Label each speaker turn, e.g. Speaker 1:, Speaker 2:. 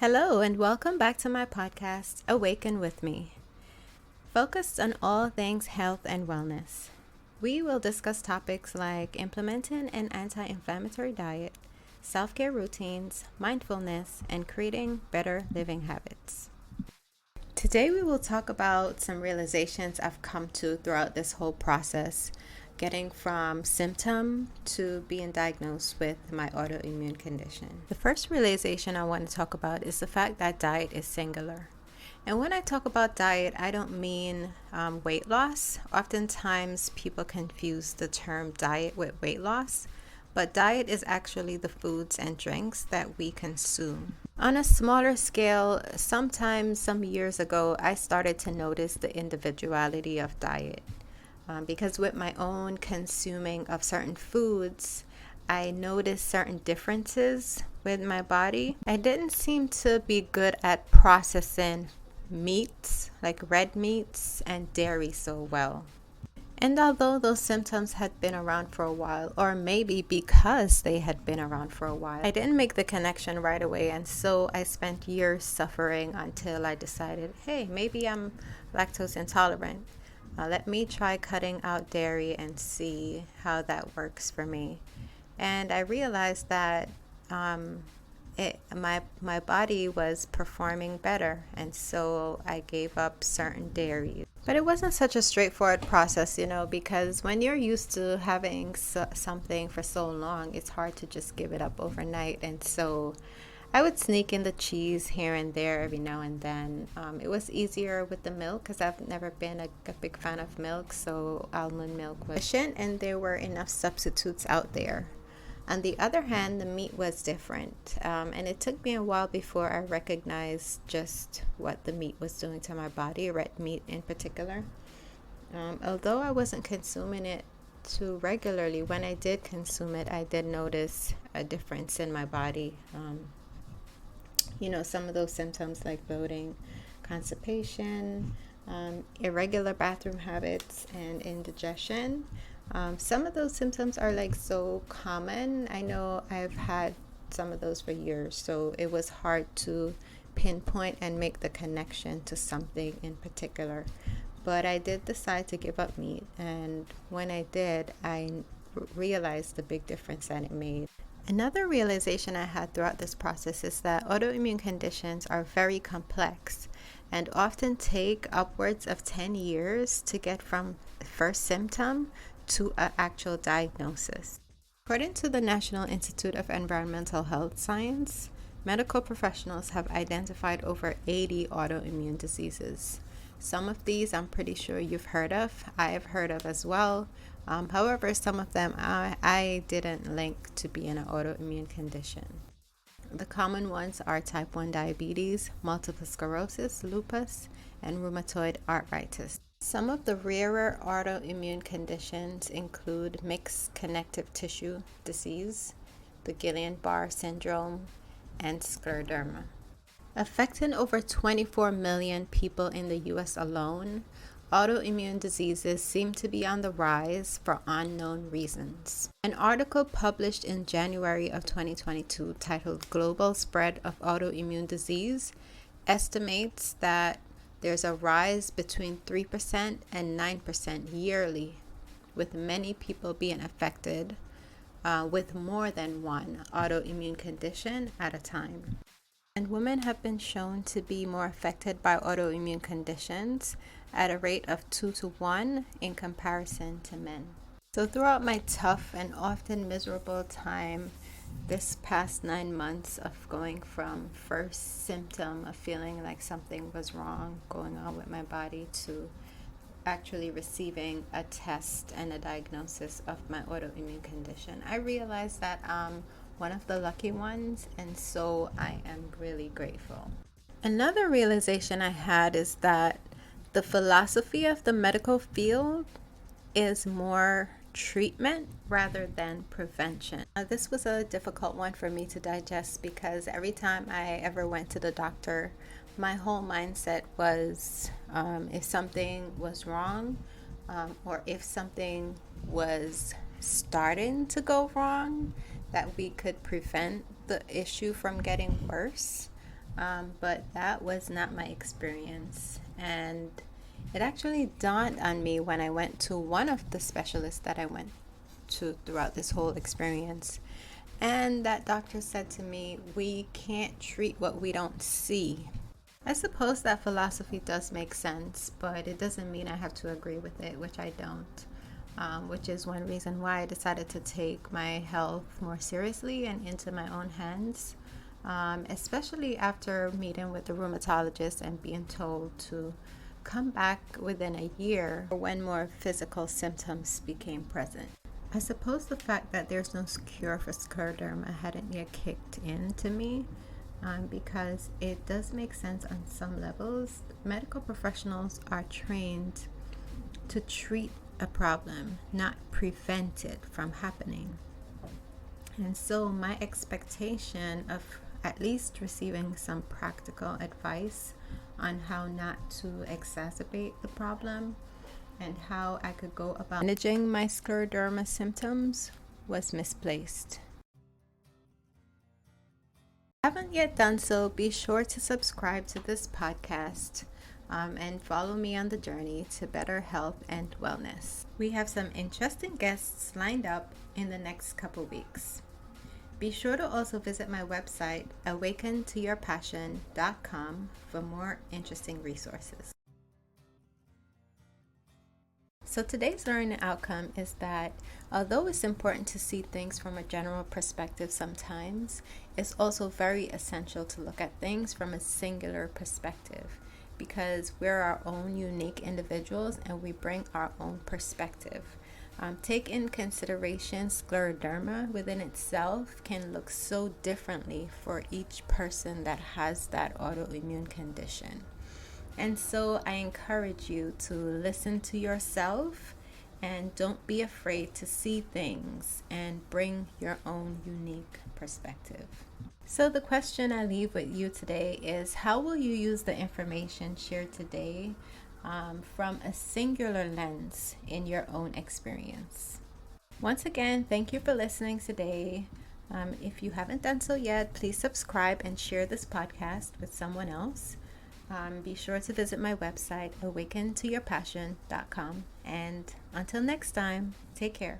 Speaker 1: Hello, and welcome back to my podcast, Awaken with me, focused on all things health and wellness. We will discuss topics like implementing an anti-inflammatory diet, self-care routines, mindfulness, and creating better living habits. Today, we will talk about some realizations I've come to throughout this whole process, getting from symptom to being diagnosed with my autoimmune condition. The first realization I want to talk about is the fact that diet is singular. And when I talk about diet, I don't mean weight loss. Oftentimes people confuse the term diet with weight loss, but diet is actually the foods and drinks that we consume. On a smaller scale, sometimes some years ago, I started to notice the individuality of diet. Because with my own consuming of certain foods, I noticed certain differences with my body. I didn't seem to be good at processing meats, like red meats and dairy so well. And although those symptoms had been around for a while, or maybe because they had been around for a while, I didn't make the connection right away. And so I spent years suffering until I decided, hey, maybe I'm lactose intolerant. Let me try cutting out dairy and see how that works for me. And I realized that my body was performing better, and so I gave up certain dairies. But it wasn't such a straightforward process, because when you're used to having something for so long, it's hard to just give it up overnight. And so I would sneak in the cheese here and there every now and then. It was easier with the milk because I've never been a big fan of milk, so almond milk was efficient and there were enough substitutes out there. On the other hand, the meat was different, and it took me a while before I recognized just what the meat was doing to my body, red meat in particular. Although I wasn't consuming it too regularly, when I did consume it, I did notice a difference in my body. Some of those symptoms like bloating, constipation, irregular bathroom habits, and indigestion. Some of those symptoms are so common. I know I've had some of those for years, so it was hard to pinpoint and make the connection to something in particular. But I did decide to give up meat, and when I did, I realized the big difference that it made. Another realization I had throughout this process is that autoimmune conditions are very complex and often take upwards of 10 years to get from first symptom to an actual diagnosis. According to the National Institute of Environmental Health Science, medical professionals have identified over 80 autoimmune diseases. Some of these I'm pretty sure you've heard of. I have heard of as well. However, some of them I didn't link to being an autoimmune condition. The common ones are type 1 diabetes, multiple sclerosis, lupus, and rheumatoid arthritis. Some of the rarer autoimmune conditions include mixed connective tissue disease, the Guillain-Barré syndrome, and scleroderma. Affecting over 24 million people in the U.S. alone, autoimmune diseases seem to be on the rise for unknown reasons. An article published in January of 2022 titled Global Spread of Autoimmune Disease estimates that there's a rise between 3% and 9% yearly, with many people being affected with more than one autoimmune condition at a time. And women have been shown to be more affected by autoimmune conditions at a rate of 2 to 1 in comparison to men. So throughout my tough and often miserable time, this past 9 months of going from first symptom of feeling like something was wrong going on with my body to actually receiving a test and a diagnosis of my autoimmune condition, I realized that I'm one of the lucky ones, and so I am really grateful. Another realization I had is that the philosophy of the medical field is more treatment rather than prevention. This was a difficult one for me to digest because every time I ever went to the doctor, my whole mindset was if something was wrong or if something was starting to go wrong, that we could prevent the issue from getting worse. but that was not my experience. And it actually dawned on me when I went to one of the specialists that I went to throughout this whole experience. And that doctor said to me, we can't treat what we don't see. I suppose that philosophy does make sense, but it doesn't mean I have to agree with it, which I don't. Which is one reason why I decided to take my health more seriously and into my own hands, especially after meeting with the rheumatologist and being told to come back within a year when more physical symptoms became present. I suppose the fact that there's no cure for scleroderma hadn't yet kicked in to me, because it does make sense on some levels. Medical professionals are trained to treat a problem, not prevent it from happening. And so my expectation of at least receiving some practical advice on how not to exacerbate the problem and how I could go about managing my scleroderma symptoms was misplaced. If you haven't yet done so, be sure to subscribe to this podcast and follow me on the journey to better health and wellness. We have some interesting guests lined up in the next couple weeks. Be sure to also visit my website, awakentoyourpassion.com, for more interesting resources. So today's learning outcome is that although it's important to see things from a general perspective sometimes, it's also very essential to look at things from a singular perspective, because we're our own unique individuals and we bring our own perspective. Take in consideration scleroderma within itself can look so differently for each person that has that autoimmune condition. And so I encourage you to listen to yourself and don't be afraid to see things and bring your own unique perspective. So the question I leave with you today is, how will you use the information shared today from a singular lens in your own experience? Once again, thank you for listening today. If you haven't done so yet, please subscribe and share this podcast with someone else. Be sure to visit my website, awakentoyourpassion.com. And until next time, take care.